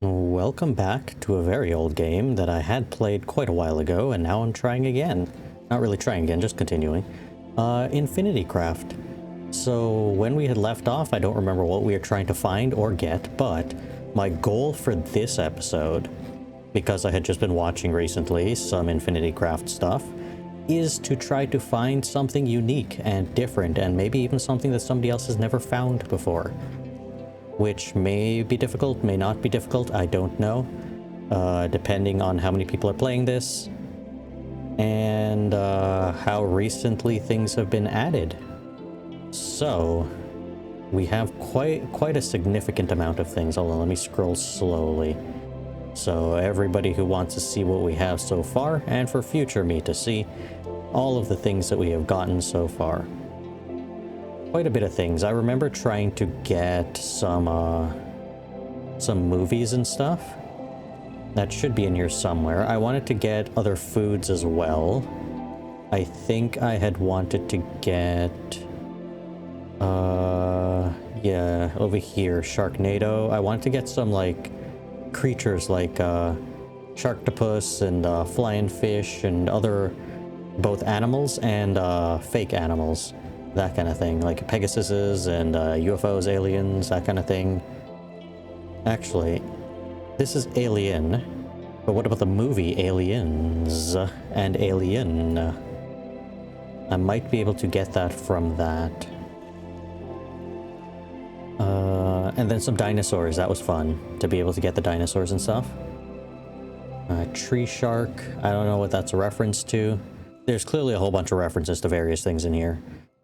Welcome back to a very old game that I had played quite a while ago, and now I'm trying again. Not really trying again, just continuing. Infinity Craft. So when we had left off, I don't remember what we were trying to find or get, but my goal for this episode, because I had just been watching recently some Infinity Craft stuff, is to try to find something unique and different, and maybe even something that somebody else has never found before. Which may be difficult, may not be difficult, I don't know. Depending on how many people are playing this and how recently things have been added. So we have quite a significant amount of things. Hold on, let me scroll slowly. So everybody who wants to see what we have so far, and for future me to see all of the things that we have gotten so far. Quite a bit of things. I remember trying to get some movies and stuff. That should be in here somewhere. I wanted to get other foods as well. I think I had wanted to get yeah, over here, Sharknado. I wanted to get some like creatures like Sharktopus and flying fish and other both animals and fake animals. That kind of thing, like Pegasuses and UFOs, aliens, that kind of thing. Actually, this is Alien, but what about the movie Aliens and Alien? I might be able to get that from that. And then some dinosaurs, that was fun, to be able to get the dinosaurs and stuff. Tree shark, I don't know what that's a reference to. There's clearly a whole bunch of references to various things in here.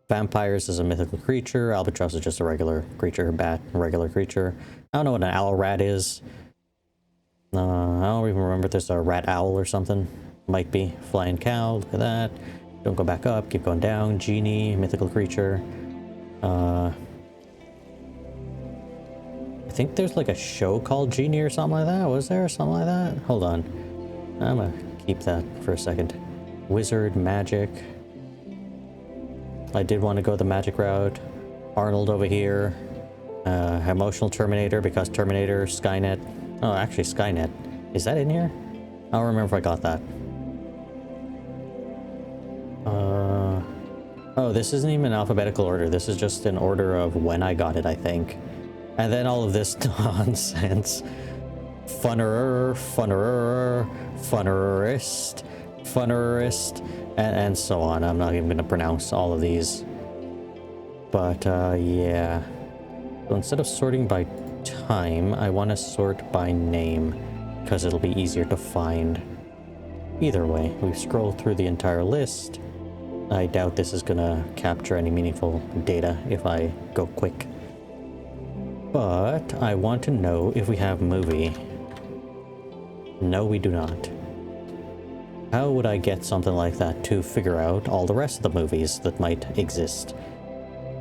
Vampires is a mythical creature. Albatross is just a regular creature. Bat, a regular creature. I don't know what an owl rat is. I don't even remember if there's a rat owl or something. Might be. Flying cow, look at that. Don't go back up, keep going down. Genie, mythical creature. I think there's like a show called Genie or something like that. Was there something like that? Hold on. I'm gonna keep that for a second. Wizard, magic. I did want to go the magic route. Arnold over here. Emotional Terminator, because Terminator, Skynet. Oh, actually Skynet. Is that in here? I don't remember if I got that. Oh, this isn't even in alphabetical order. This is just in order of when I got it, I think. And then all of this nonsense. Funnerer, funnerer, funnerist, funnerist. And so on. I'm not even going to pronounce all of these. But, yeah. So instead of sorting by time, I want to sort by name, because it'll be easier to find. Either way, we scroll through the entire list. I doubt this is going to capture any meaningful data if I go quick. But I want to know if we have movie. No, we do not. How would I get something like that to figure out all the rest of the movies that might exist?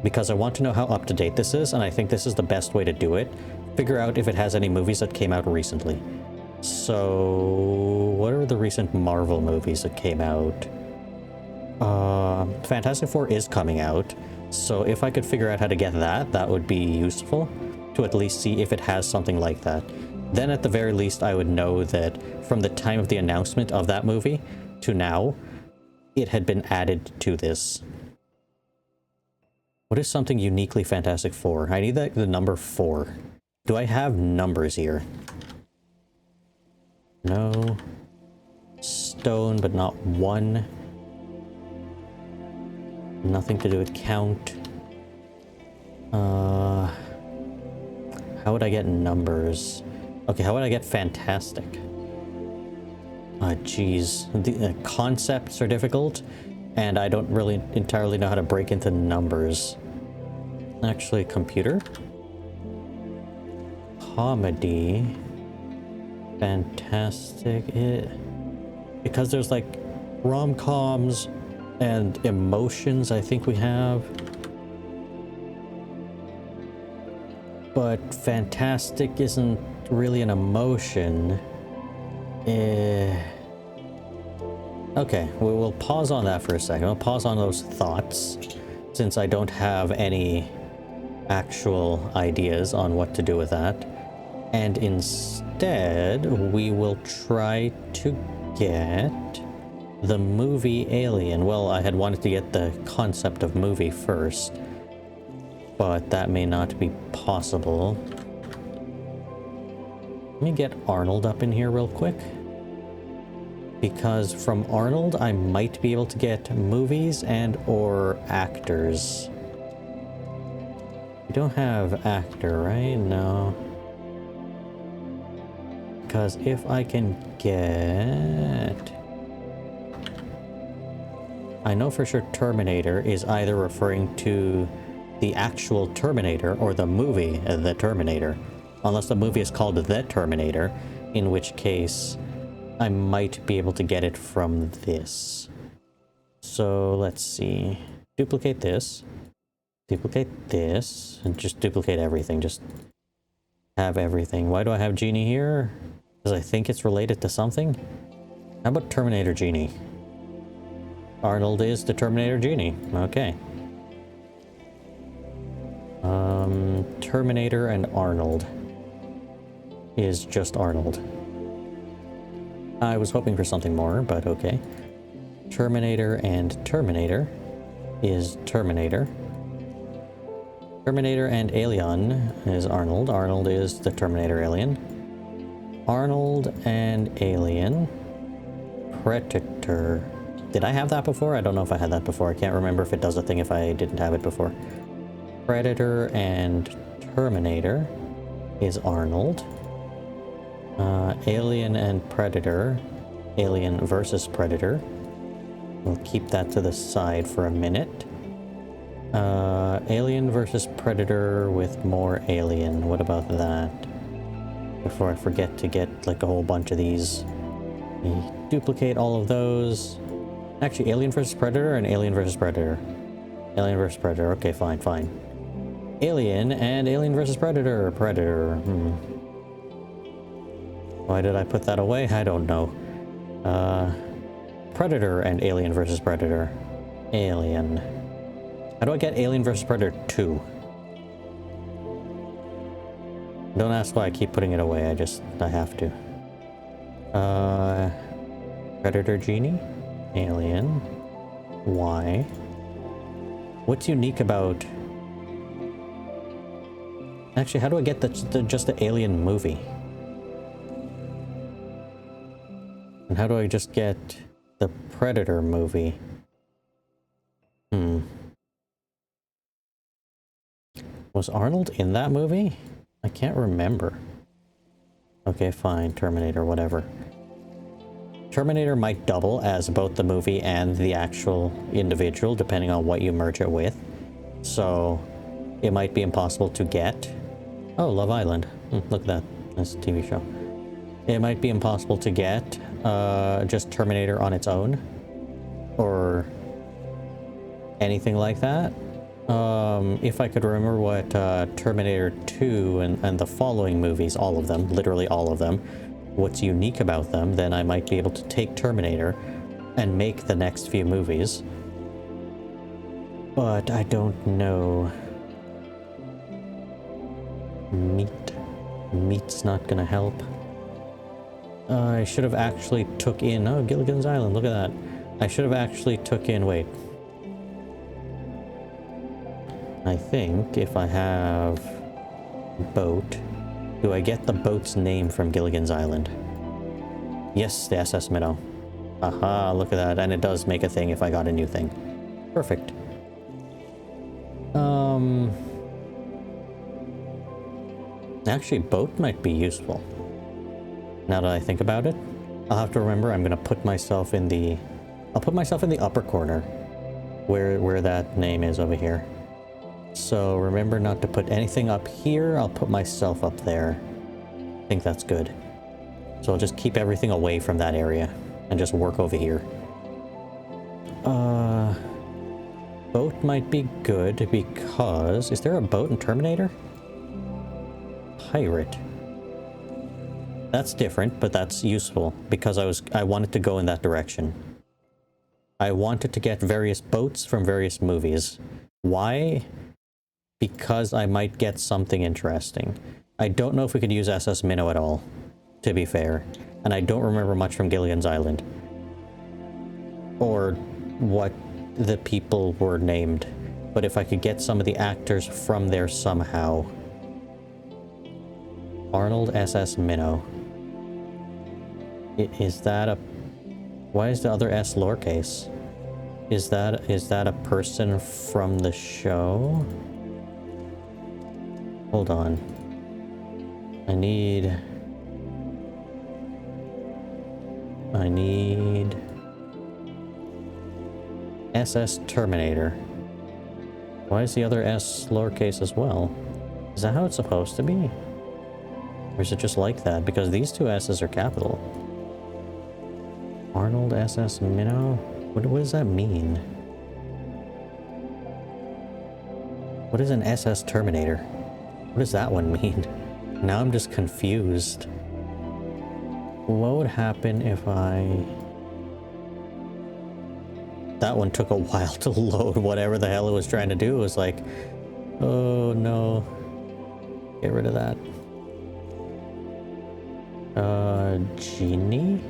Because I want to know how up to date this is, and I think this is the best way to do it. Figure out if it has any movies that came out recently. So, what are the recent Marvel movies that came out? Fantastic Four is coming out, so if I could figure out how to get that, that would be useful to at least see if it has something like that. Then at the very least, I would know that from the time of the announcement of that movie to now, it had been added to this. What is something uniquely Fantastic Four? I need the number 4. Do I have numbers here? No. Stone, but not 1. Nothing to do with count. How would I get numbers? Okay, how would I get fantastic? Geez. The concepts are difficult, and I don't really entirely know how to break into numbers. Actually, computer? Comedy. Fantastic. Because there's like rom-coms and emotions, I think we have. But fantastic isn't really an emotion. Okay, we'll pause on that for a second. I'll pause on those thoughts, since I don't have any actual ideas on what to do with that. And instead, we will try to get the movie Alien. Well, I had wanted to get the concept of movie first, but that may not be possible. Let me get Arnold up in here real quick, because from Arnold I might be able to get movies and or actors. We don't have actor, right? No. Because if I can get... I know for sure Terminator is either referring to the actual Terminator or the movie The Terminator. Unless the movie is called The Terminator, in which case I might be able to get it from this. So let's see. Duplicate this. Duplicate this. And just duplicate everything. Just have everything. Why do I have Genie here? Because I think it's related to something? How about Terminator Genie? Arnold is the Terminator Genie. Okay. Terminator and Arnold is just Arnold. I was hoping for something more, but okay. Terminator and Terminator is Terminator. Terminator and Alien is Arnold. Arnold is the Terminator Alien. Arnold and Alien. Predator. Did I have that before? I don't know if I had that before. I can't remember if it does a thing if I didn't have it before. Predator and Terminator is Arnold. Alien and Predator. Alien versus Predator. We'll keep that to the side for a minute. Alien versus Predator with more Alien. What about that? Before I forget to get like a whole bunch of these. We duplicate all of those. Actually, Alien versus Predator and Alien versus Predator. Alien versus Predator. Okay, fine, fine. Alien and Alien versus Predator. Predator. Why did I put that away? I don't know. Predator and Alien versus Predator. Alien. How do I get Alien versus Predator 2? Don't ask why I keep putting it away. I have to. Predator Genie. Alien. Why? What's unique about... Actually, how do I get just the Alien movie? And how do I just get the Predator movie? Was Arnold in that movie? I can't remember. Okay, fine. Terminator, whatever. Terminator might double as both the movie and the actual individual, depending on what you merge it with. So, it might be impossible to get. Oh, Love Island. Look at that. That's a TV show. It might be impossible to get just Terminator on its own. Or anything like that. If I could remember what Terminator 2 and the following movies, all of them, literally all of them, what's unique about them, then I might be able to take Terminator and make the next few movies. But I don't know. Meat's not gonna help. I should have actually took in... Oh, Gilligan's Island, look at that. I should have actually took in... Wait. I think if I have... boat... Do I get the boat's name from Gilligan's Island? Yes, the SS Minnow. Aha, look at that. And it does make a thing if I got a new thing. Perfect. Actually, boat might be useful. Now that I think about it. I'll have to remember I'm gonna put myself in the... I'll put myself in the upper corner. Where that name is over here. So remember not to put anything up here. I'll put myself up there. I think that's good. So I'll just keep everything away from that area and just work over here. Boat might be good because... Is there a boat in Terminator? Pirate. That's different, but that's useful because I wanted to go in that direction. I wanted to get various boats from various movies. Why? Because I might get something interesting. I don't know if we could use SS Minnow at all, to be fair. And I don't remember much from Gilligan's Island. Or what the people were named. But if I could get some of the actors from there somehow. Arnold SS Minnow. Is that a... Why is the other S lowercase? Is that a person from the show? Hold on. I need SS Terminator. Why is the other S lowercase as well? Is that how it's supposed to be? Or is it just like that? Because these two S's are capital. Arnold SS Minnow? What does that mean? What is an SS Terminator? What does that one mean? Now I'm just confused. What would happen if I... That one took a while to load. Whatever the hell it was trying to do, it was like, oh no. Get rid of that. Genie?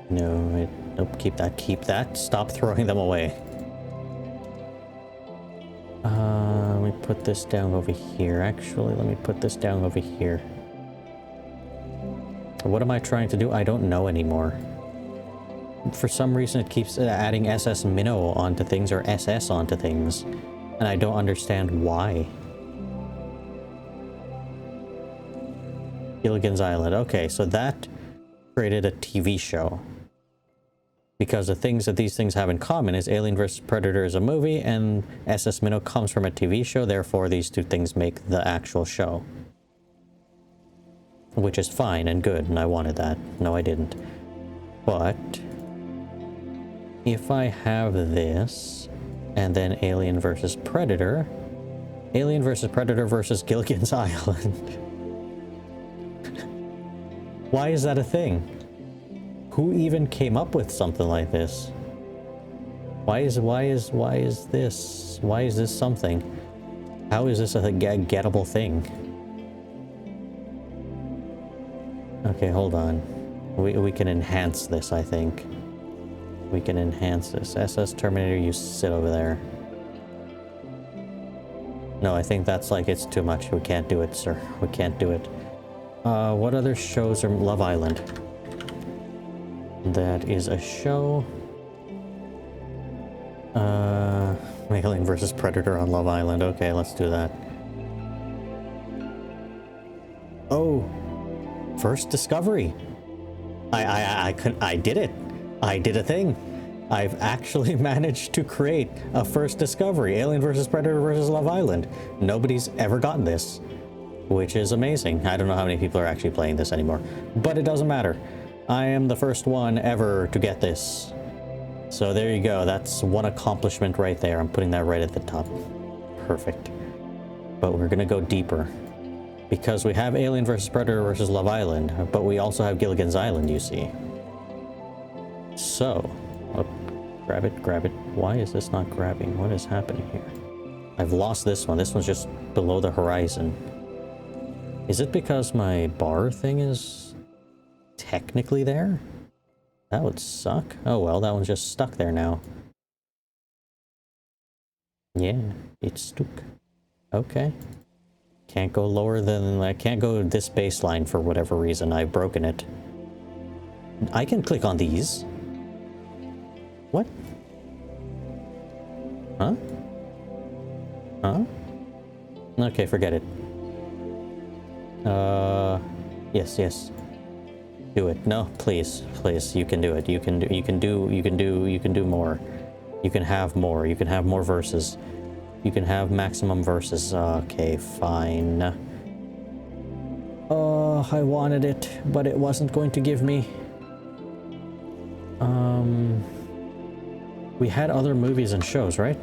No, nope, keep that. Stop throwing them away. Let me put this down over here. Actually, let me put this down over here. What am I trying to do? I don't know anymore. For some reason, it keeps adding SS Minnow onto things or SS onto things. And I don't understand why. Gilligan's Island. Okay, so that created a TV show. Because the things that these things have in common is Alien vs. Predator is a movie, and SS Minnow comes from a TV show, therefore these two things make the actual show. Which is fine and good, and I wanted that. No, I didn't. But... if I have this, and then Alien vs. Predator... Alien vs. Predator versus Gilligan's Island. Why is that a thing? Who even came up with something like this? Why is this something? How is this a gettable thing? Okay, hold on. We can enhance this, I think. We can enhance this. SS Terminator, you sit over there. No, I think that's like, it's too much. We can't do it, sir. We can't do it. What other shows are... Love Island. That is a show. Alien vs. Predator on Love Island. Okay, let's do that. Oh, first discovery. I did it. I did a thing. I've actually managed to create a first discovery. Alien vs. Predator versus Love Island. Nobody's ever gotten this, which is amazing. I don't know how many people are actually playing this anymore, but it doesn't matter. I am the first one ever to get this. So there you go. That's one accomplishment right there. I'm putting that right at the top. Perfect. But we're gonna go deeper. Because we have Alien vs. Predator versus Love Island, but we also have Gilligan's Island, you see. So, grab it. Why is this not grabbing? What is happening here? I've lost this one. This one's just below the horizon. Is it because my bar thing is... technically there? That would suck. Oh well, that one's just stuck there now. Yeah, it's stuck. Okay. Can't go lower than... I can't go this baseline for whatever reason. I've broken it. I can click on these. What? Huh? Huh? Okay, forget it. Yes. Do it. No, please. You can do it. You can do more. You can have more. You can have more verses. You can have maximum verses. Okay, fine. Oh, I wanted it, but it wasn't going to give me. We had other movies and shows, right?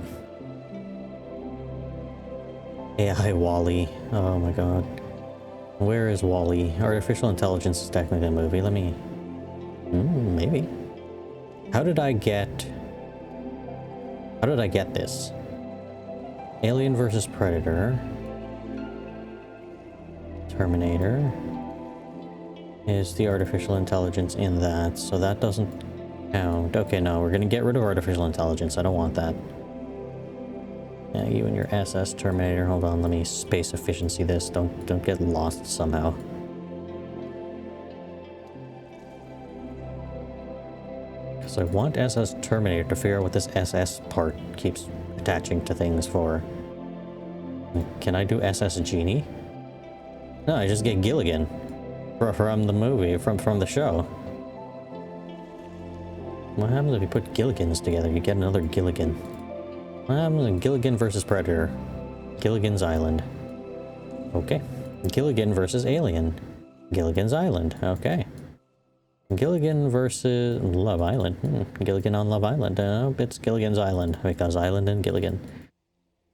AI WALL-E. Oh my god. Where is WALL-E? Artificial Intelligence is technically a movie. Let me... maybe. How did I get this? Alien vs. Predator. Terminator is the artificial intelligence in that, so that doesn't count. Okay, no, we're gonna get rid of artificial intelligence. I don't want that. Yeah, you and your SS Terminator. Hold on, let me space efficiency this. Don't get lost somehow. Because I want SS Terminator to figure out what this SS part keeps attaching to things for. Can I do SS Genie? No, I just get Gilligan from the movie, from the show. What happens if you put Gilligans together? You get another Gilligan. What happens in Gilligan versus Predator? Gilligan's Island. Okay. Gilligan versus Alien. Gilligan's Island. Okay. Gilligan versus Love Island. Gilligan on Love Island. It's Gilligan's Island because Island and Gilligan.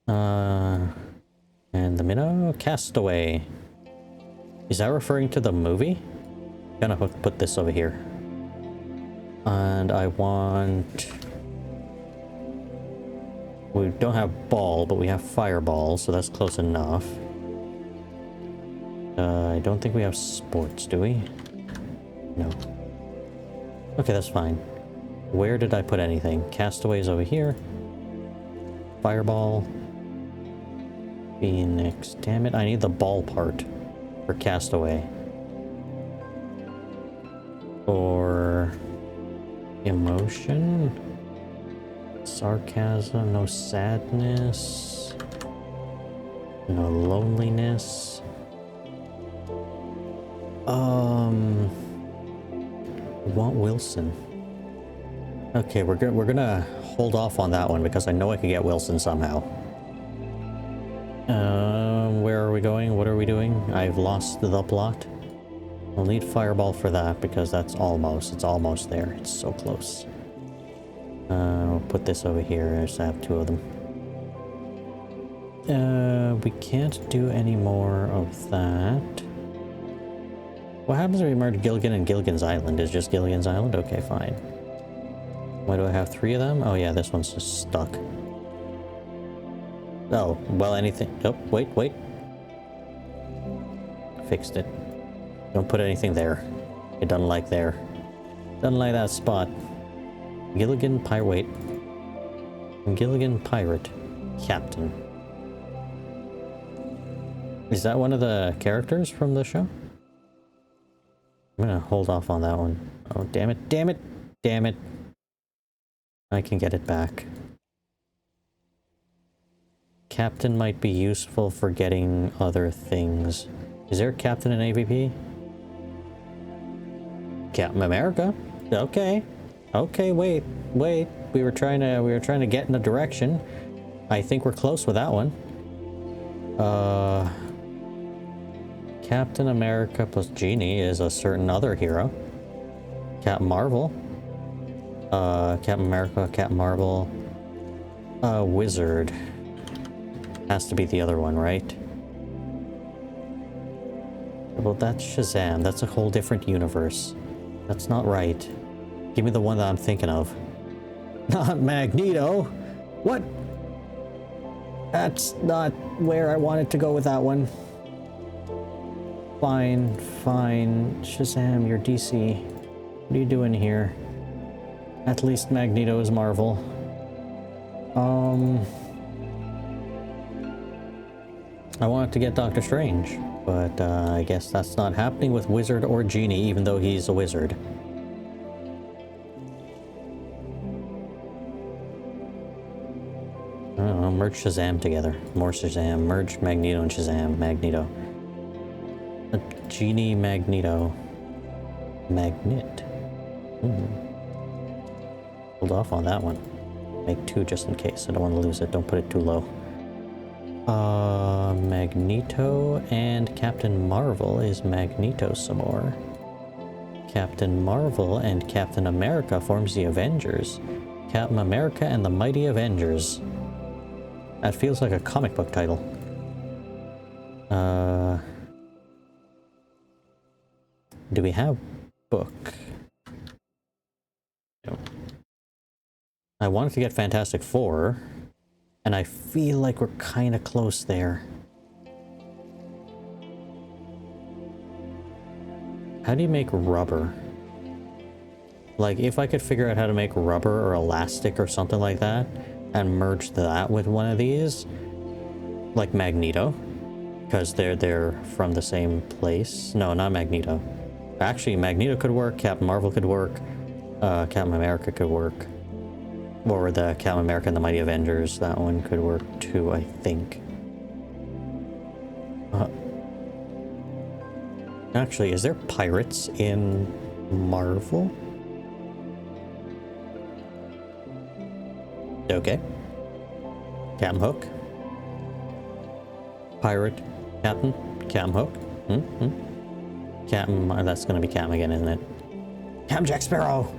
And the minnow Castaway. Is that referring to the movie? I'm gonna put this over here. And I want... We don't have ball, but we have fireball, so that's close enough. I don't think we have sports, do we? No. Okay, that's fine. Where did I put anything? Castaways over here. Fireball. Phoenix. Damn it, I need the ball part for Castaway. Or emotion? Sarcasm, no sadness. No loneliness. Want Wilson. Okay, we're gonna hold off on that one because I know I could get Wilson somehow. Where are we going? What are we doing? I've lost the plot. We'll need fireball for that because that's it's almost there. It's so close. We'll put this over here. I just have two of them. We can't do any more of that. What happens if we merge Gilligan and Gilligan's Island? Is just Gilligan's Island? Okay, fine. Why do I have three of them? Oh yeah, this one's just stuck. Oh, well, anything... Oh, wait. Fixed it. Don't put anything there. It doesn't like there. Doesn't like that spot. Gilligan Pirate. Gilligan Pirate. Captain. Is that one of the characters from the show? I'm gonna hold off on that one. Oh, damn it. I can get it back. Captain might be useful for getting other things. Is there a captain in AVP? Captain America? Okay. Okay, wait. We were trying to get in a direction. I think we're close with that one. Captain America plus Genie is a certain other hero. Captain Marvel. Captain America, Captain Marvel. Wizard. Has to be the other one, right? Well, that's Shazam. That's a whole different universe. That's not right. Give me the one that I'm thinking of. Not Magneto! What? That's not where I wanted to go with that one. Fine. Shazam, you're DC. What are you doing here? At least Magneto is Marvel. I wanted to get Doctor Strange, but I guess that's not happening with Wizard or Genie, even though he's a wizard. I don't know, merge Shazam together. More Shazam. Merge Magneto and Shazam. Magneto. Genie Magneto. Magnet. Hold off on that one. Make two just in case. I don't want to lose it. Don't put it too low. Magneto and Captain Marvel is Magneto some more. Captain Marvel and Captain America forms the Avengers. Captain America and the Mighty Avengers. That feels like a comic book title. Do we have book? No. I wanted to get Fantastic Four, and I feel like we're kind of close there. How do you make rubber? Like, if I could figure out how to make rubber or elastic or something like that, and merge that with one of these, like Magneto, because they're from the same place. No, not Magneto. Actually, Magneto could work, Captain Marvel could work, Captain America could work. Or the Captain America and the Mighty Avengers, that one could work too, I think. Actually, is there pirates in Marvel? Okay. Captain Hook. Pirate. Captain. Captain Hook. Captain... that's gonna be Captain again, isn't it? Captain Jack Sparrow!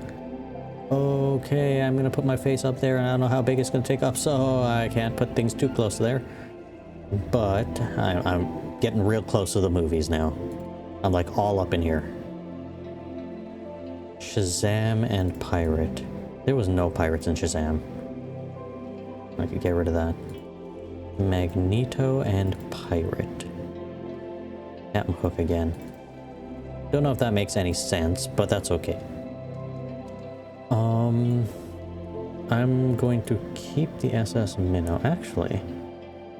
Okay, I'm gonna put my face up there, and I don't know how big it's gonna take up, so I can't put things too close there. But I'm getting real close to the movies now. I'm like all up in here. Shazam and Pirate. There was no pirates in Shazam. I could get rid of that. Magneto and Pirate. Captain Hook again. Don't know if that makes any sense, but that's okay. I'm going to keep the SS Minnow. Actually,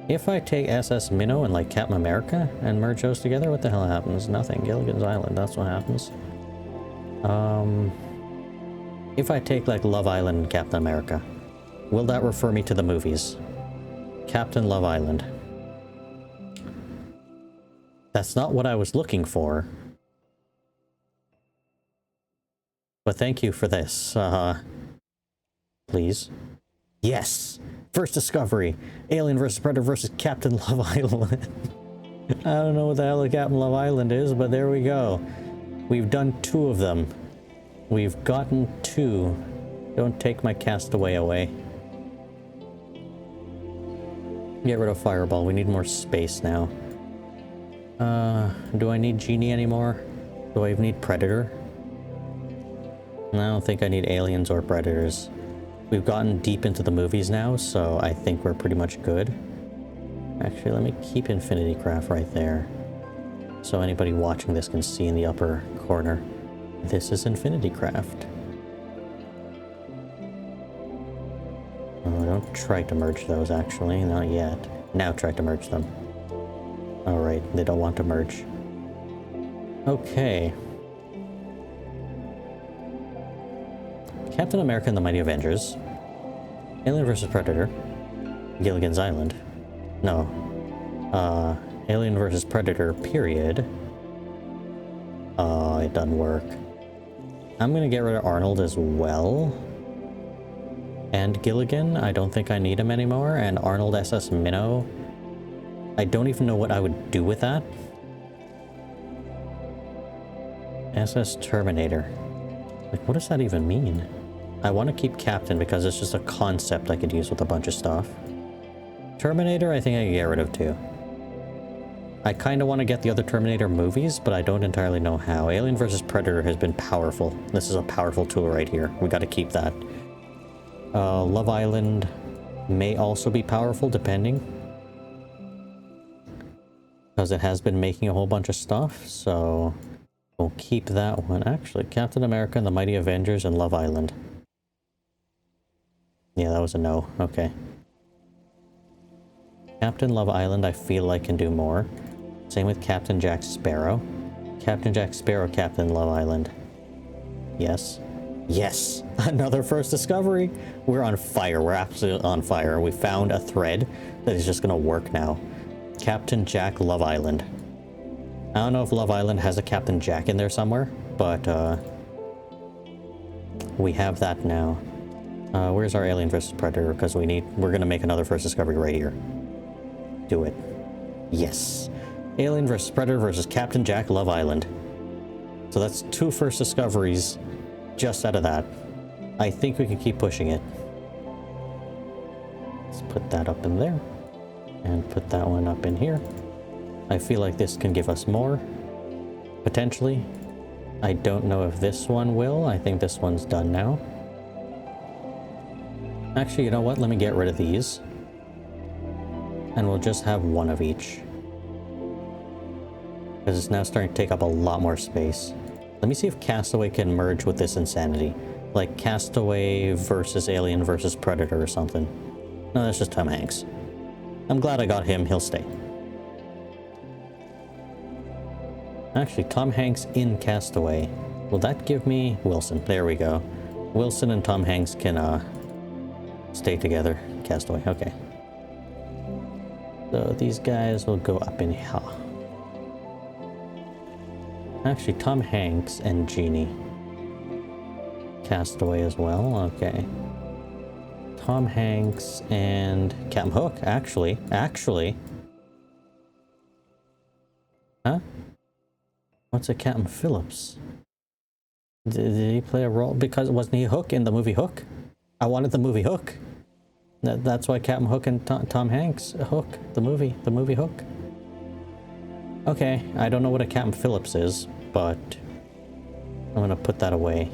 if I take SS Minnow and like Captain America and merge those together, what the hell happens? Nothing. Gilligan's Island, that's what happens. If I take like Love Island and Captain America, will that refer me to the movies? Captain Love Island. That's not what I was looking for. But thank you for this. Please. Yes! First discovery. Alien vs. Predator vs. Captain Love Island. I don't know what the hell a Captain Love Island is, but there we go. We've done 2 of them. We've gotten 2. Don't take my castaway away. Get rid of Fireball. We need more space now. Do I need Genie anymore? Do I even need Predator? I don't think I need aliens or predators. We've gotten deep into the movies now, so I think we're pretty much good. Actually, let me keep Infinity Craft right there, so anybody watching this can see in the upper corner. This is Infinity Craft. Oh, don't try to merge those, actually. Not yet. Now try to merge them. Alright, they don't want to merge. Okay. Captain America and the Mighty Avengers. Alien vs. Predator. Gilligan's Island. No. Alien vs. Predator, period. It doesn't work. I'm gonna get rid of Arnold as well. And Gilligan, I don't think I need him anymore. And Arnold SS Minnow. I don't even know what I would do with that. SS Terminator. Like, what does that even mean? I want to keep Captain because it's just a concept I could use with a bunch of stuff. Terminator, I think I can get rid of too. I kind of want to get the other Terminator movies, but I don't entirely know how. Alien vs. Predator has been powerful. This is a powerful tool right here. We got to keep that. Love Island may also be powerful, depending. Because it has been making a whole bunch of stuff, so we'll keep that one. Actually, Captain America and the Mighty Avengers and Love Island. Yeah, that was a no. Okay. Captain Love Island, I feel like can do more. Same with Captain Jack Sparrow. Captain Jack Sparrow, Captain Love Island. Yes. Yes! Another first discovery! We're on fire. We're absolutely on fire. We found a thread that is just gonna work now. Captain Jack Love Island. I don't know if Love Island has a Captain Jack in there somewhere, but we have that now. Where's our Alien vs. Predator? Because we're gonna make another first discovery right here. Do it. Yes. Alien vs. Predator versus Captain Jack Love Island. So that's 2 first discoveries just out of that. I think we can keep pushing it. Let's put that up in there. And put that one up in here. I feel like this can give us more. Potentially. I don't know if this one will. I think this one's done now. Actually, you know what? Let me get rid of these. And we'll just have one of each. Because it's now starting to take up a lot more space. Let me see if Castaway can merge with this insanity. Like Castaway versus Alien versus Predator or something. No, that's just Tom Hanks. I'm glad I got him. He'll stay. Actually, Tom Hanks in Castaway. Will that give me Wilson? There we go. Wilson and Tom Hanks can stay together. Castaway. Okay. So these guys will go up in here. Actually, Tom Hanks and Genie. Castaway as well. Okay. Tom Hanks and Captain Hook. Actually. Huh? What's a Captain Phillips? Did he play a role? Because wasn't he Hook in the movie Hook? I wanted the movie Hook. That's why Captain Hook and Tom Hanks. Hook. The movie Hook. Okay, I don't know what a Captain Phillips is, but I'm gonna put that away.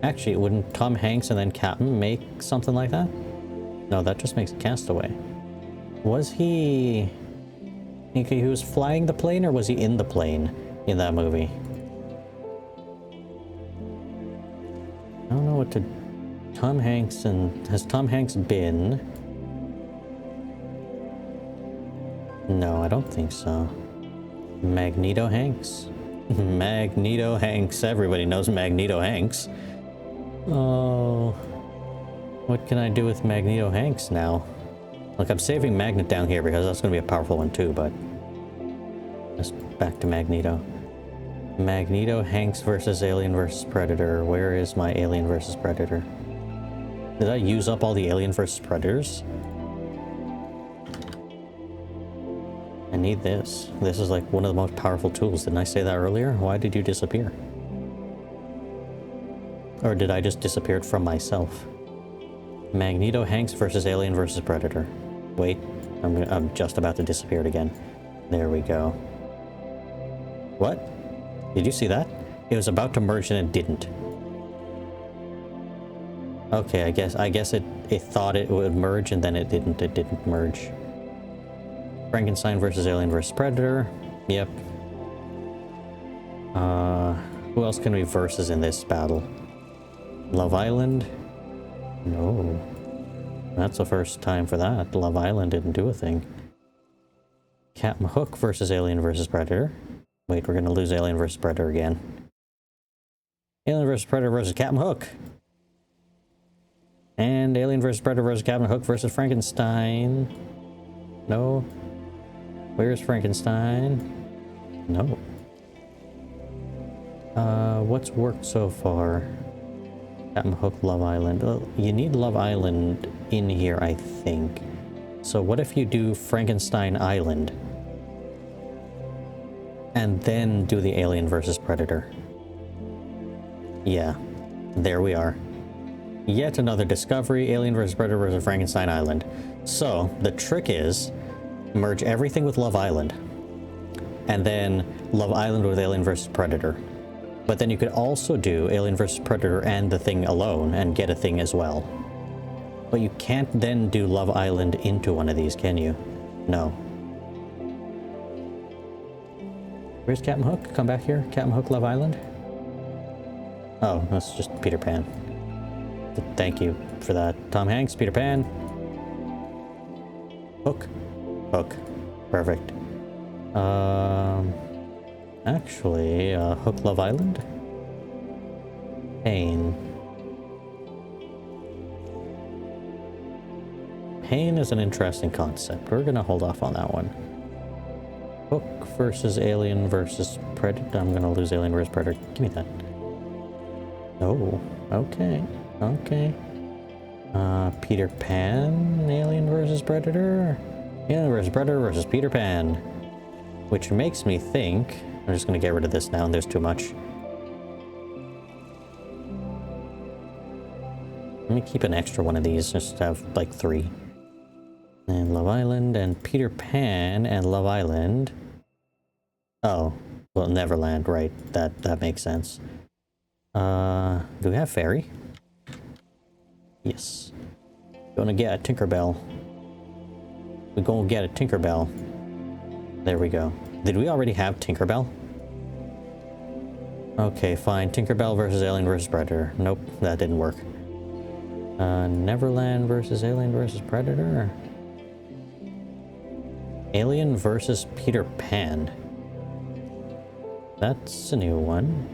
Actually, wouldn't Tom Hanks and then Captain make something like that? No, that just makes Castaway. Was he was flying the plane, or was he in the plane in that movie? I don't know what to... Tom Hanks and... Has Tom Hanks been... No, I don't think so. Magneto Hanks? Magneto Hanks. Everybody knows Magneto Hanks. Oh... What can I do with Magneto Hanks now? Look, I'm saving Magnet down here because that's going to be a powerful one too, but... Just back to Magneto. Magneto Hanks versus Alien versus Predator. Where is my Alien versus Predator? Did I use up all the Alien versus Predators? I need this. This is like one of the most powerful tools. Didn't I say that earlier? Why did you disappear? Or did I just disappear from myself? Magneto Hanks versus Alien versus Predator. Wait, I'm just about to disappear again. There we go. What? Did you see that? It was about to merge and it didn't. Okay, I guess it thought it would merge and then it didn't merge. Frankenstein versus Alien versus Predator. Yep. Who else can we versus in this battle? Love Island? No. That's the first time for that. Love Island didn't do a thing. Captain Hook versus Alien versus Predator. Wait, we're gonna lose Alien versus Predator again. Alien versus Predator versus Captain Hook. And Alien versus Predator versus Captain Hook versus Frankenstein. No. Where's Frankenstein? No. What's worked so far? Captain Hook, Love Island. Well, you need Love Island in here, I think. So what if you do Frankenstein Island? And then do the Alien versus Predator. Yeah. There we are. Yet another discovery. Alien versus Predator versus Frankenstein Island. So, the trick is... merge everything with Love Island. And then Love Island with Alien vs. Predator. But then you could also do Alien vs. Predator and the Thing alone and get a Thing as well. But you can't then do Love Island into one of these, can you? No. Where's Captain Hook? Come back here. Captain Hook, Love Island? Oh, that's just Peter Pan. Thank you for that. Tom Hanks, Peter Pan. Hook. Hook. Perfect. Actually, Hook, Love Island? Pain. Pain is an interesting concept. We're gonna hold off on that one. Hook versus Alien versus Predator. I'm gonna lose Alien versus Predator. Give me that. Oh, okay. Okay. Peter Pan, Alien versus Predator? Alien versus Predator versus Peter Pan. Which makes me think... I'm just going to get rid of this now, and there's too much. Let me keep an extra one of these, just to have, like, 3. And Love Island, and Peter Pan, and Love Island. Oh. Well, Neverland, right. That makes sense. Do we have Fairy? Yes. Gonna get a Tinkerbell. We're gonna get a Tinkerbell. There we go. Did we already have Tinkerbell? Okay, fine. Tinkerbell versus Alien versus Predator. Nope, that didn't work. Neverland versus Alien versus Predator? Alien versus Peter Pan. That's a new one.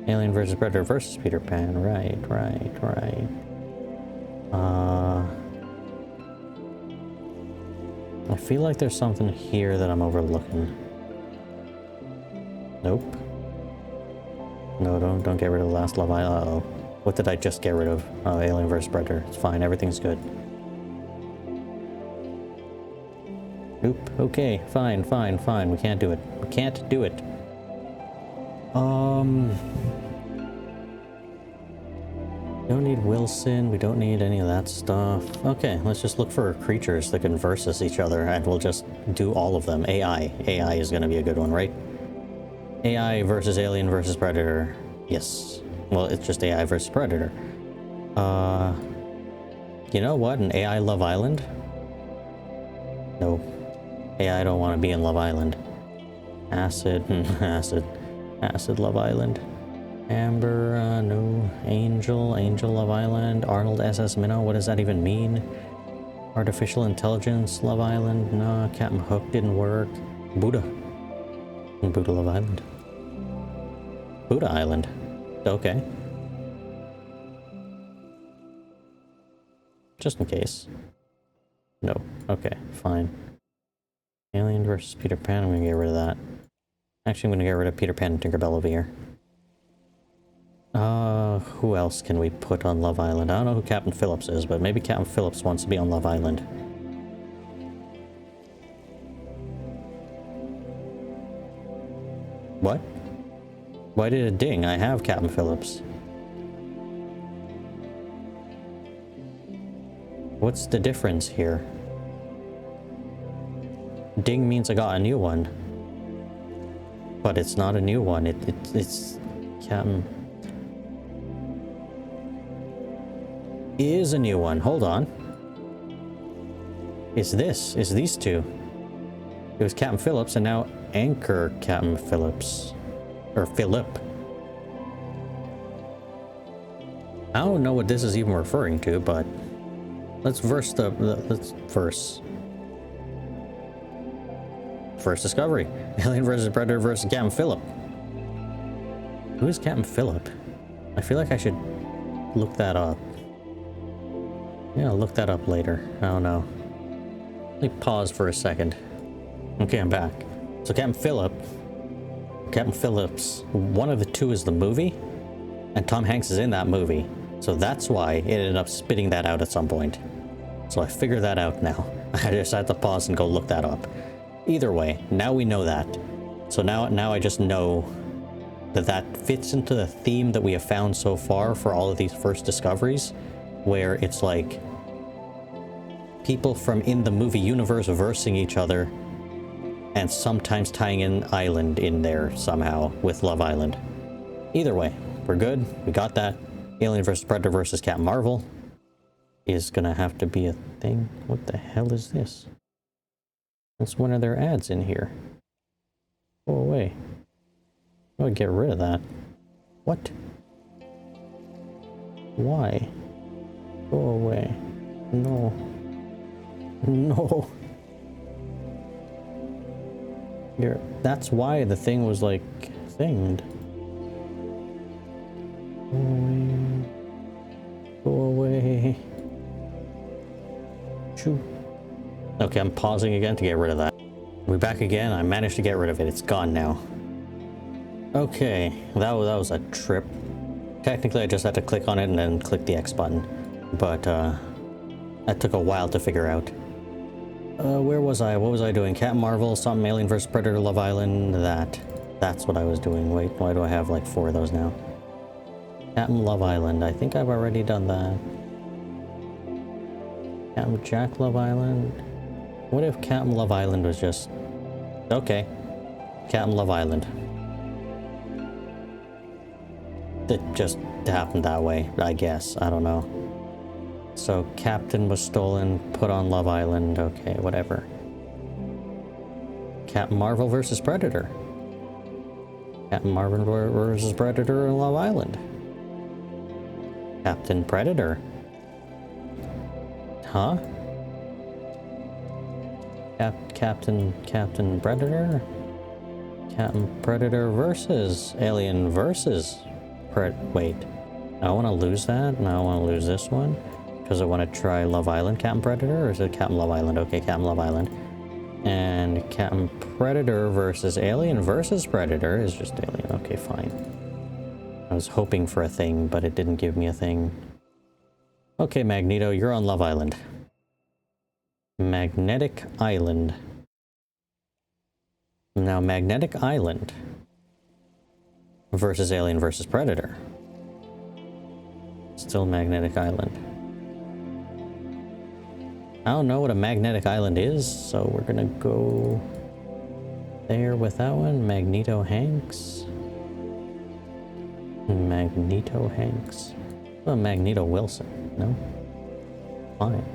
Alien versus Predator versus Peter Pan. Right. I feel like there's something here that I'm overlooking. Nope. No, don't get rid of the last Love Island. Uh-oh. What did I just get rid of? Oh, Alien vs. Predator. It's fine. Everything's good. Nope. Okay. Fine. We can't do it. We can't do it. Don't need Wilson. We don't need any of that stuff. Okay, let's just look for creatures that can versus each other, and we'll just do all of them. AI. AI is going to be a good one, right? AI versus Alien versus Predator. Yes. Well, it's just AI versus Predator. You know what? An AI Love Island? No. AI don't want to be in Love Island. Acid. Acid Love Island. Amber, no. Angel Love Island. Arnold SS Minnow, what does that even mean? Artificial Intelligence Love Island, no. Captain Hook didn't work. Buddha Love Island. Buddha Island. Okay. Just in case. No. Okay, fine. Alien versus Peter Pan, I'm gonna get rid of that. Actually, I'm gonna get rid of Peter Pan and Tinkerbell over here. Who else can we put on Love Island? I don't know who Captain Phillips is, but maybe Captain Phillips wants to be on Love Island. What? Why did it ding? I have Captain Phillips. What's the difference here? Ding means I got a new one. But it's not a new one. It's Captain... is a new one. Hold on. It's these two. It was Captain Phillips and now Anchor Captain Phillips. Or Philip. I don't know what this is even referring to, but let's verse let's verse. First discovery. Alien versus Predator versus Captain Phillip. Who is Captain Phillip? I feel like I should look that up. Yeah, I'll look that up later. I don't know. Let me pause for a second. Okay, I'm back. So Captain Phillips, one of the two is the movie, and Tom Hanks is in that movie. So that's why it ended up spitting that out at some point. So I figured that out now. I just had to pause and go look that up. Either way, now we know that. So now I just know that fits into the theme that we have found so far for all of these first discoveries, where it's like people from in the movie universe versing each other and sometimes tying an island in there somehow with Love Island. Either way, we're good. We got that. Alien vs. Predator versus Captain Marvel is gonna have to be a thing. What the hell is this? That's one of their ads in here. Go away. Oh, get rid of that. What? Why? Go away. No. No. That's why the thing was like thinged. Go away. Shoo. Okay, I'm pausing again to get rid of that. We're back again. I managed to get rid of it. It's gone now. Okay, that was a trip. Technically, I just had to click on it and then click the X button. But, that took a while to figure out. Where was I? What was I doing? Captain Marvel, something, Alien vs. Predator, Love Island, That's what I was doing. Wait, why do I have like 4 of those now? Captain Love Island. I think I've already done that. Captain Jack Love Island. What if Captain Love Island was just... Okay. Captain Love Island. It just happened that way, I guess. I don't know. So, Captain was stolen, put on Love Island. Okay, whatever. Captain Marvel versus Predator. Captain Marvin versus Predator on Love Island. Captain Predator. Huh? Captain Predator? Captain Predator versus Alien versus wait. I want to lose that, and I want to lose this one. Because I want to try Love Island Captain Predator, or is it Captain Love Island? Okay, Captain Love Island. And Captain Predator versus Alien versus Predator is just Alien. Okay, fine. I was hoping for a thing, but it didn't give me a thing. Okay, Magneto, you're on Love Island. Magnetic Island. Now, Magnetic Island versus Alien versus Predator. Still Magnetic Island. I don't know what a magnetic island is, so we're gonna go there with that one. Magneto Hanks. Magneto Hanks. Oh, Magneto Wilson. No? Fine.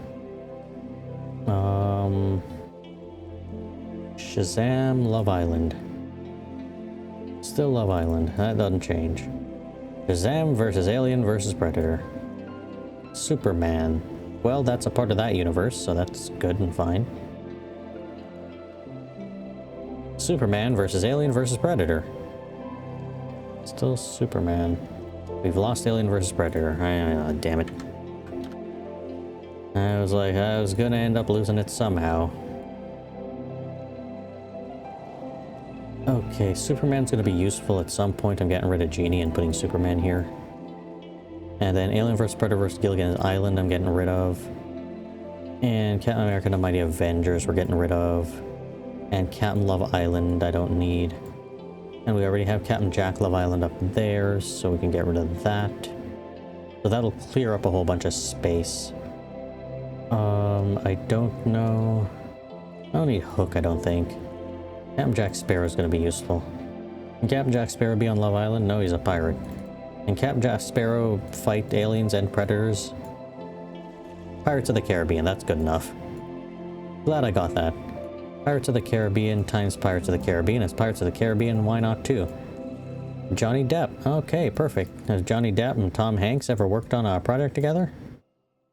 Shazam Love Island. Still Love Island. That doesn't change. Shazam versus Alien versus Predator. Superman. Well, that's a part of that universe, so that's good and fine. Superman versus Alien versus Predator. Still Superman. We've lost Alien versus Predator. Damn it. I was gonna end up losing it somehow. Okay, Superman's gonna be useful at some point. I'm getting rid of Genie and putting Superman here. And then Alien vs. Predator vs. Gilligan's Island I'm getting rid of. And Captain America and the Mighty Avengers we're getting rid of. And Captain Love Island I don't need. And we already have Captain Jack Love Island up there, so we can get rid of that. So that'll clear up a whole bunch of space. I don't know. I don't need Hook, I don't think. Captain Jack Sparrow is going to be useful. Can Captain Jack Sparrow be on Love Island? No, he's a pirate. Can Captain Jack Sparrow fight aliens and predators? Pirates of the Caribbean, that's good enough. Glad I got that. Pirates of the Caribbean times Pirates of the Caribbean is Pirates of the Caribbean, why not two? Johnny Depp, okay, perfect. Has Johnny Depp and Tom Hanks ever worked on a project together?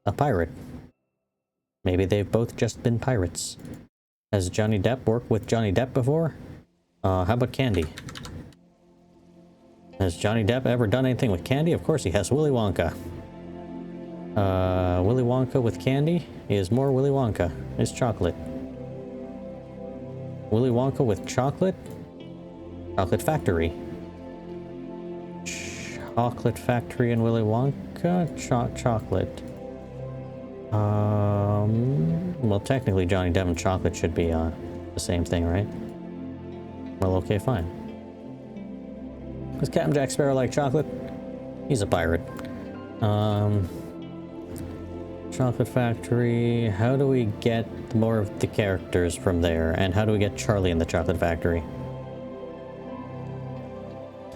A pirate. Maybe they've both just been pirates. Has Johnny Depp worked with Johnny Depp before? How about Candy? Has Johnny Depp ever done anything with candy? Of course he has. Willy Wonka. Willy Wonka with candy is more Willy Wonka. It's chocolate. Willy Wonka with chocolate? Chocolate Factory. Chocolate Factory and Willy Wonka? Chocolate. Well, technically Johnny Depp and chocolate should be the same thing, right? Well, okay, fine. Does Captain Jack Sparrow like chocolate? He's a pirate. Chocolate Factory. How do we get more of the characters from there? And how do we get Charlie in the Chocolate Factory?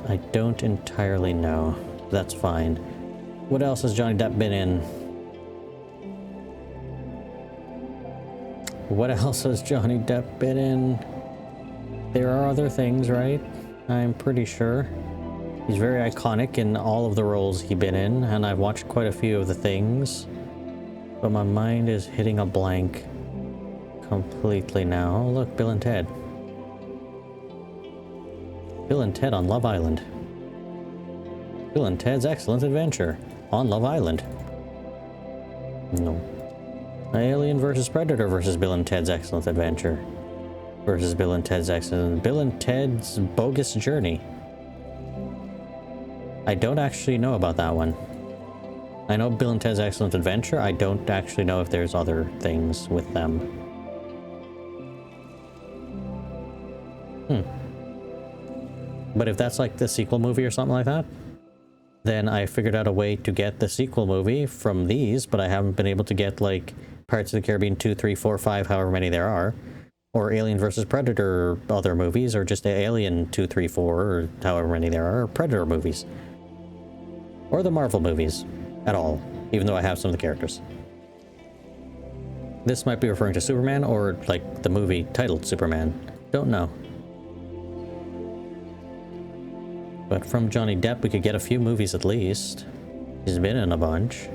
I don't entirely know. That's fine. What else has Johnny Depp been in? What else has Johnny Depp been in? There are other things, right? I'm pretty sure. He's very iconic in all of the roles he's been in, and I've watched quite a few of the things. But my mind is hitting a blank completely now. Oh, look, Bill and Ted. Bill and Ted on Love Island. Bill and Ted's Excellent Adventure on Love Island. No. Alien versus Predator versus Bill and Ted's Excellent Adventure. Versus Bill and Ted's Bill and Ted's Bogus Journey. I don't actually know about that one. I know Bill and Ted's Excellent Adventure. I don't actually know if there's other things with them. But if that's like the sequel movie or something like that, then I figured out a way to get the sequel movie from these, but I haven't been able to get like Pirates of the Caribbean 2, 3, 4, 5, however many there are. Or Alien vs. Predator other movies, or just Alien 2, 3, 4, or however many there are, or Predator movies. Or the Marvel movies. At all. Even though I have some of the characters. This might be referring to Superman, or like the movie titled Superman. Don't know. But from Johnny Depp, we could get a few movies at least. He's been in a bunch.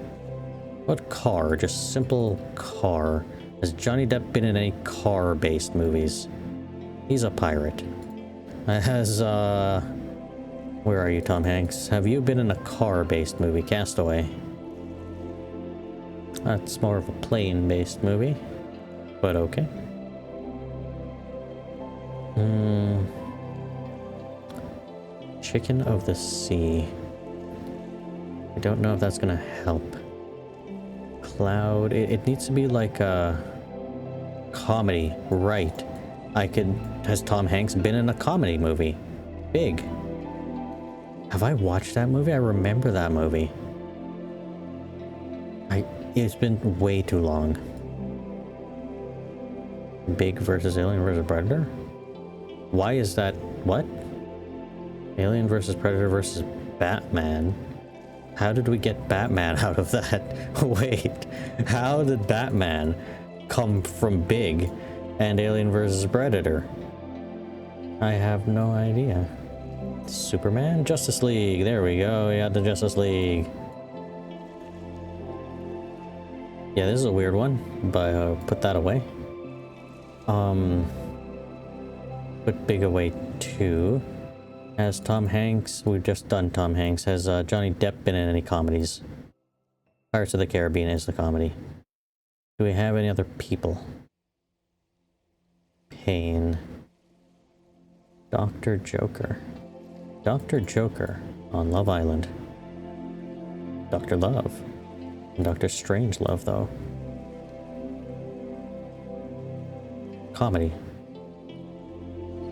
What car? Just simple car. Has Johnny Depp been in any car-based movies? He's a pirate. Has, where are you, Tom Hanks? Have you been in a car-based movie? Castaway. That's more of a plane-based movie. But okay. Chicken of the Sea. I don't know if that's gonna help. Cloud. It needs to be like a comedy, right? Has Tom Hanks been in a comedy movie? Big. Have I watched that movie? I remember that movie. It's been way too long. Big versus Alien versus Predator? Why is that? What? Alien versus Predator versus Batman? How did we get Batman out of that? Wait, how did Batman come from Big and Alien versus Predator? I have no idea. Superman? Justice League. There we go. We got the Justice League. Yeah, this is a weird one, but put that away. Put Big away too. Has Tom Hanks, we've just done Tom Hanks. Has Johnny Depp been in any comedies? Pirates of the Caribbean is the comedy. Do we have any other people? Payne. Dr. Joker. Dr. Joker on Love Island. Dr. Love. And Dr. Strangelove, though. Comedy.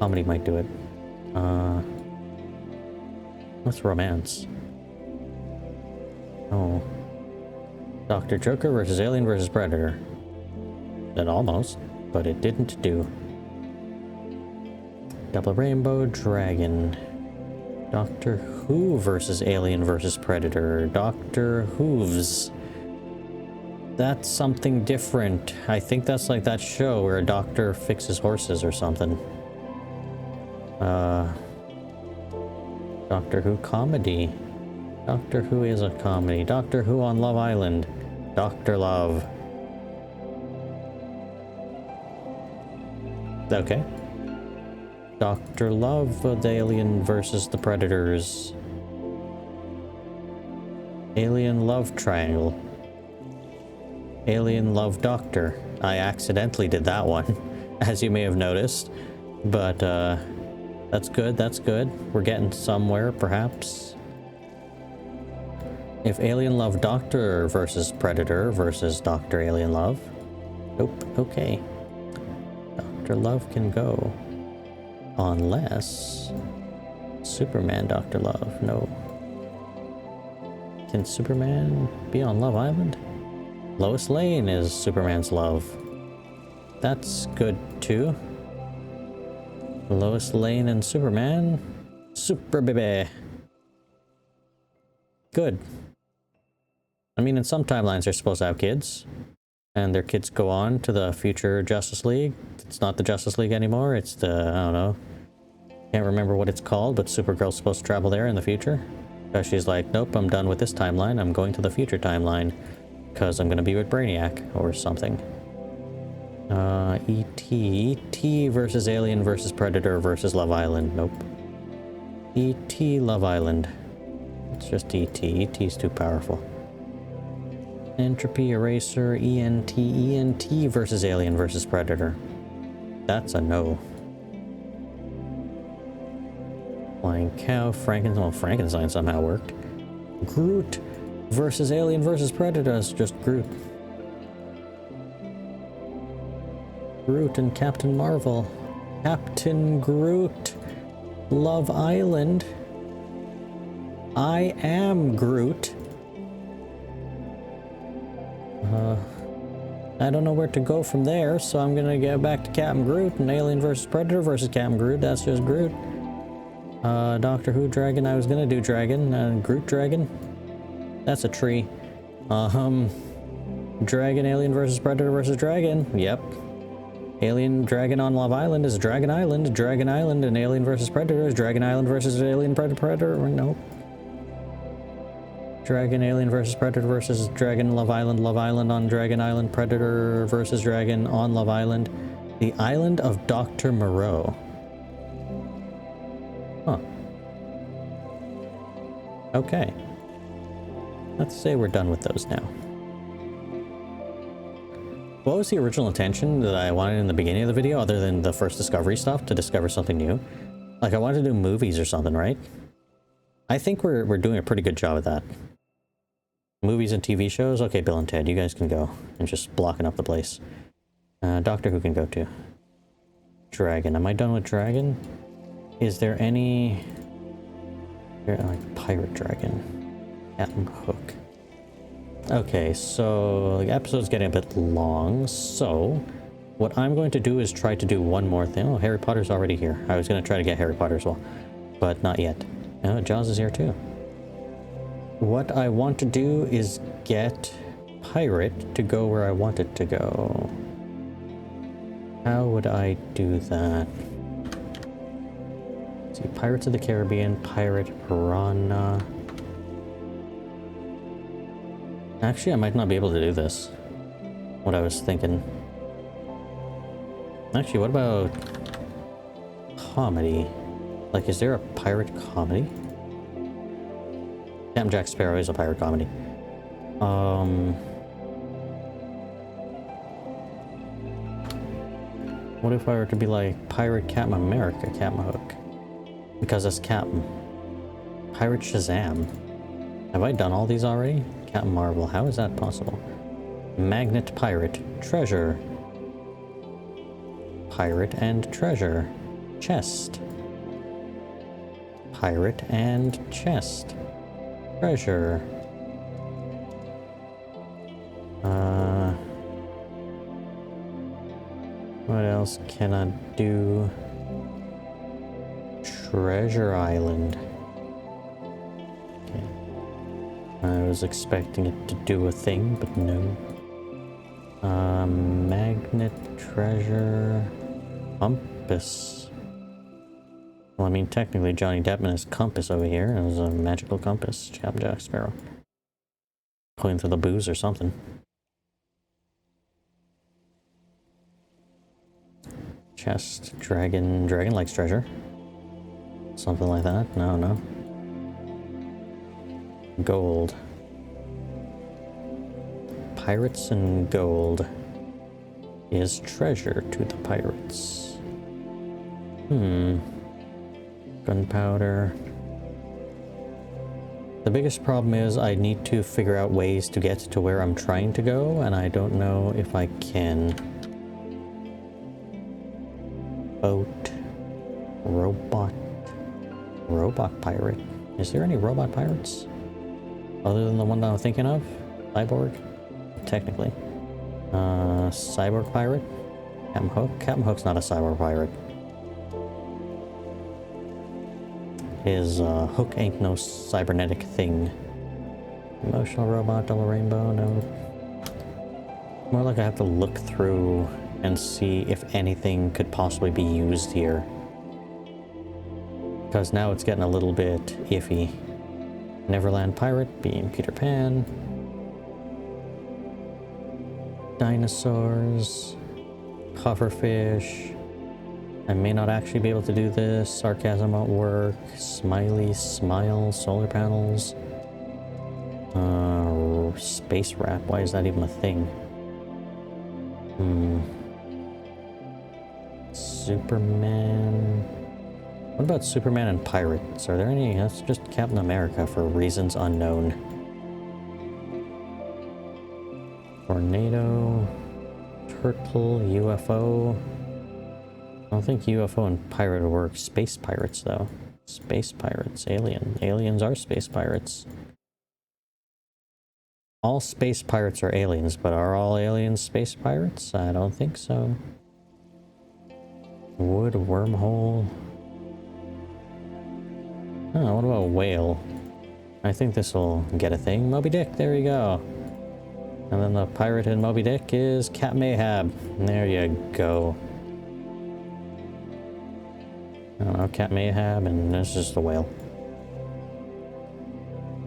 Comedy might do it. What's romance? Oh. Dr. Joker versus Alien versus Predator. That almost, but it didn't do. Double Rainbow Dragon. Doctor Who versus Alien versus Predator. Doctor Hooves. That's something different. I think that's like that show where a doctor fixes horses or something. Doctor Who comedy. Doctor Who is a comedy. Doctor Who on Love Island. Dr. Love. Okay. Dr. Love, the Alien versus the Predators. Alien Love Triangle. Alien Love Doctor. I accidentally did that one, as you may have noticed. But, that's good, that's good. We're getting somewhere, perhaps. If Alien Love Doctor versus Predator versus Dr. Alien Love. Nope, okay. Dr. Love can go. Unless... Superman Dr. Love, no. Can Superman be on Love Island? Lois Lane is Superman's love. That's good, too. Lois Lane and Superman. Super baby. Good. I mean, in some timelines they're supposed to have kids. And their kids go on to the future Justice League. It's not the Justice League anymore. It's the, I don't know. Can't remember what it's called, but Supergirl's supposed to travel there in the future. Because she's like, nope, I'm done with this timeline. I'm going to the future timeline. Because I'm going to be with Brainiac or something. E.T. E.T. versus Alien versus Predator versus Love Island. Nope. E.T. Love Island. It's just E.T. E.T.'s too powerful. Entropy Eraser. E.N.T. E.N.T. versus Alien versus Predator. That's a no. Flying Cow. Frankenstein. Well, Frankenstein somehow worked. Groot versus Alien versus Predator. It's just Groot. Groot and Captain Marvel. Captain Groot. Love Island. I am Groot. I don't know where to go from there, so I'm gonna get back to Captain Groot and Alien versus Predator versus Captain Groot. That's just Groot. Doctor Who Dragon. I was gonna do Dragon. Groot Dragon. That's a tree. Dragon, Alien versus Predator versus Dragon. Yep. Alien Dragon on Love Island is Dragon Island. Dragon Island and Alien versus Predator is Dragon Island versus Alien Predator. No. Dragon Alien versus Predator versus Dragon Love Island on Dragon Island. Predator versus Dragon on Love Island. The Island of Dr. Moreau. Huh. Okay. Let's say we're done with those now. What was the original intention that I wanted in the beginning of the video, other than the first discovery stuff, to discover something new? Like, I wanted to do movies or something, right? I think we're doing a pretty good job of that. Movies and TV shows? Okay, Bill and Ted, you guys can go. And just blocking up the place. Doctor Who can go too. Dragon. Am I done with Dragon? Is there any... like, Pirate Dragon. Captain Hook. Okay, so the episode's getting a bit long, so what I'm going to do is try to do one more thing. Oh, Harry Potter's already here. I was going to try to get Harry Potter as well, but not yet. Oh, Jaws is here too. What I want to do is get Pirate to go where I want it to go. How would I do that? Let's see, Pirates of the Caribbean, Pirate, Piranha... Actually, I might not be able to do this. What I was thinking. Actually, what about comedy? Like, is there a pirate comedy? Captain Jack Sparrow is a pirate comedy. What if I were to be like Pirate Captain America, Captain Hook? Because that's Captain. Pirate Shazam. Have I done all these already? Captain Marvel, how is that possible? Magnet Pirate, Treasure. Pirate and Treasure. Chest. Pirate and Chest. Treasure. What else can I do? Treasure Island. I was expecting it to do a thing, but no. Magnet, treasure, compass. Well, I mean, technically Johnny Depp and his compass over here. It was a magical compass. Captain Jack Sparrow. Going through the booze or something. Chest, dragon. Dragon likes treasure. Something like that. No. Gold. Pirates and gold is treasure to the pirates. Gunpowder. The biggest problem is I need to figure out ways to get to where I'm trying to go, and I don't know if I can. Boat. Robot pirate. Is there any robot pirates? Other than the one that I'm thinking of? Cyborg? Technically. Cyborg pirate? Captain Hook? Captain Hook's not a cyborg pirate. His hook ain't no cybernetic thing. Emotional robot, double rainbow, no. More like I have to look through and see if anything could possibly be used here. Because now it's getting a little bit iffy. Neverland Pirate being Peter Pan. Dinosaurs. Pufferfish. I may not actually be able to do this. Sarcasm won't work. Smiley, smile, solar panels. Space rat. Why is that even a thing? Superman. What about Superman and pirates? Are there any? That's just Captain America for reasons unknown. Tornado. Turtle. UFO. I don't think UFO and pirate would work. Space pirates, though. Space pirates. Alien. Aliens are space pirates. All space pirates are aliens, but are all aliens space pirates? I don't think so. Wood wormhole. Oh, what about whale? I think this will get a thing. Moby Dick, there you go. And then the pirate in Moby Dick is Captain Ahab. There you go. I don't know, Cat Mayhab, and this is the whale.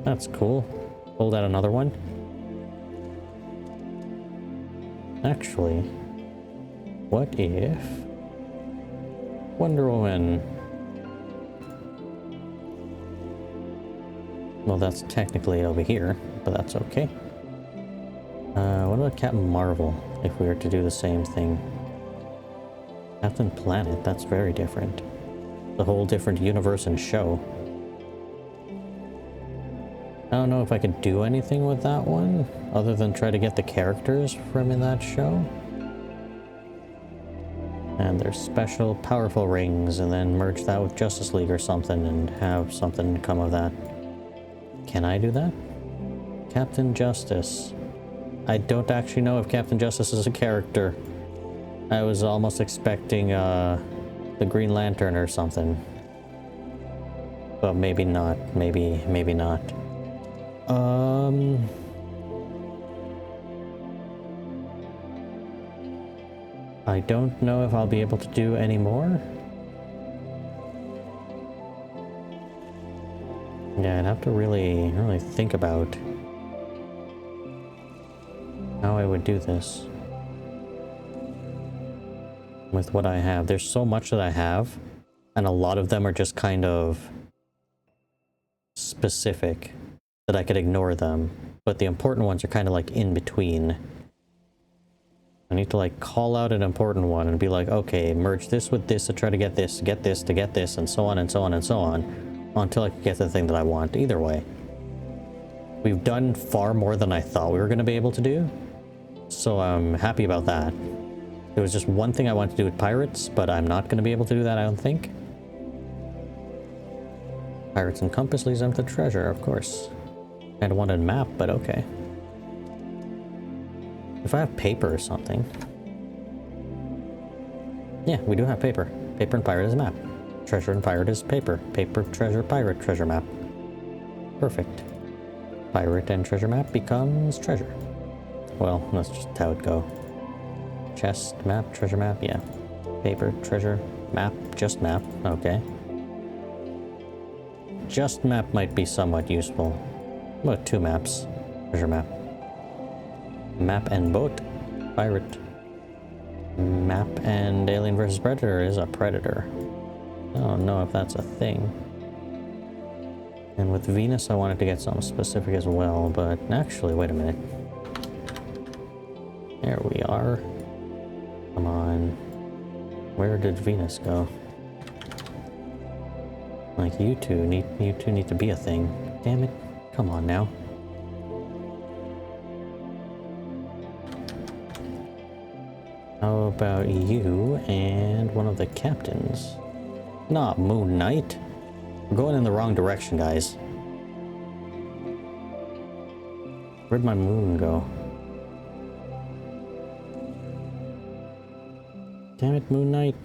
That's cool. Pulled out another one. Actually, what if Wonder Woman? Well, that's technically over here, but that's okay. What about Captain Marvel, if we were to do the same thing? Captain Planet, that's very different. A whole different universe and show. I don't know if I could do anything with that one, other than try to get the characters from in that show. And their special powerful rings, and then merge that with Justice League or something, and have something come of that. Can I do that? Captain Justice. I don't actually know if Captain Justice is a character. I was almost expecting the Green Lantern or something. But maybe not. Maybe not. I don't know if I'll be able to do any more. Yeah, I'd have to really think about how I would do this with what I have. There's so much that I have, and a lot of them are just kind of specific that I could ignore them, but the important ones are kind of like in between. I need to like call out an important one and be like, okay, merge this with this to try to get this, to get this, and so on and so on and so on, until I can get the thing that I want. Either way, we've done far more than I thought we were going to be able to do, so I'm happy about that. There was just one thing I wanted to do with pirates, but I'm not going to be able to do that, I don't think. Pirates and Compass leads them to treasure, of course. Kind of wanted a map, but okay. If I have paper or something. Yeah, we do have paper. Paper and pirate is a map. Treasure and pirate is paper. Paper, treasure, pirate, treasure map. Perfect. Pirate and treasure map becomes treasure. Well, that's just how it go. Chest, map, treasure map, yeah. Paper, treasure, map, just map, okay. Just map might be somewhat useful. What about 2 maps? Treasure map. Map and boat. Pirate. Map and Alien vs. Predator is a predator. I don't know if that's a thing. And with Venus I wanted to get something specific as well, but actually, wait a minute. There we are. Come on. Where did Venus go? Like, you two need to be a thing. Damn it. Come on now. How about you and one of the captains? Not Moon Knight. We're going in the wrong direction, guys. Where'd my moon go? Damn it, Moon Knight.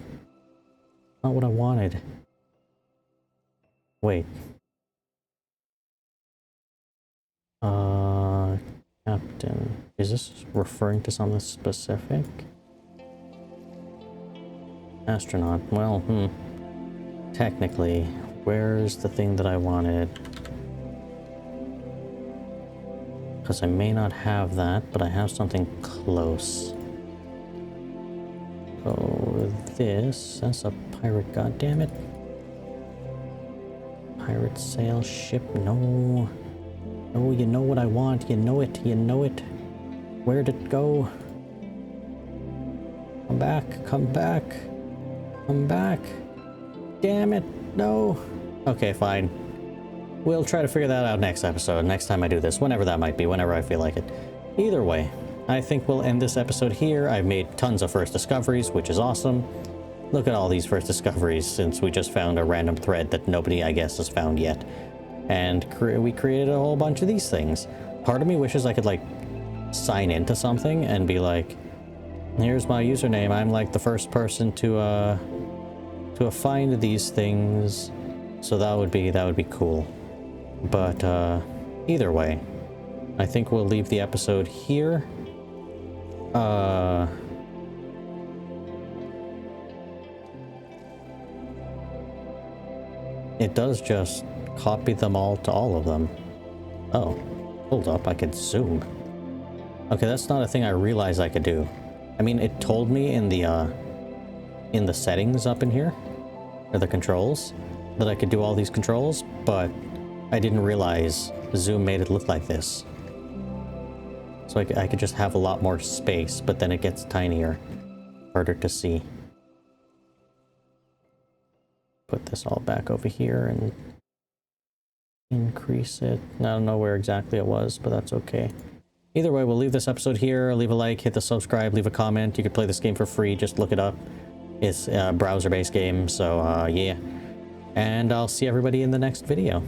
Not what I wanted. Wait. Captain. Is this referring to something specific? Astronaut. Well, technically, where's the thing that I wanted? Because I may not have that, but I have something close. Oh, that's a pirate, goddammit. Pirate sail ship, no. No, you know what I want, you know it. Where'd it go? Come back, come back. Damn it, no. Okay, fine. We'll try to figure that out next episode, next time I do this, whenever that might be, whenever I feel like it. Either way, I think we'll end this episode here. I've made tons of first discoveries, which is awesome. Look at all these first discoveries, since we just found a random thread that nobody, I guess, has found yet. And we created a whole bunch of these things. Part of me wishes I could, like, sign into something and be like, here's my username, I'm like the first person to find these things. So that would be cool. But either way, I think we'll leave the episode here. it does just copy them all to all of them. Oh, hold up, I could zoom. Okay, that's not a thing I realized I could do. I mean, it told me in the settings up in here, or the controls, that I could do all these controls, but I didn't realize zoom made it look like this. So I could just have a lot more space, but then it gets tinier, harder to see. Put this all back over here and increase it. I don't know where exactly it was, but that's okay. Either way, we'll leave this episode here. Leave a like, hit the subscribe, leave a comment. You can play this game for free. Just look it up. It's a browser-based game, so yeah. And I'll see everybody in the next video.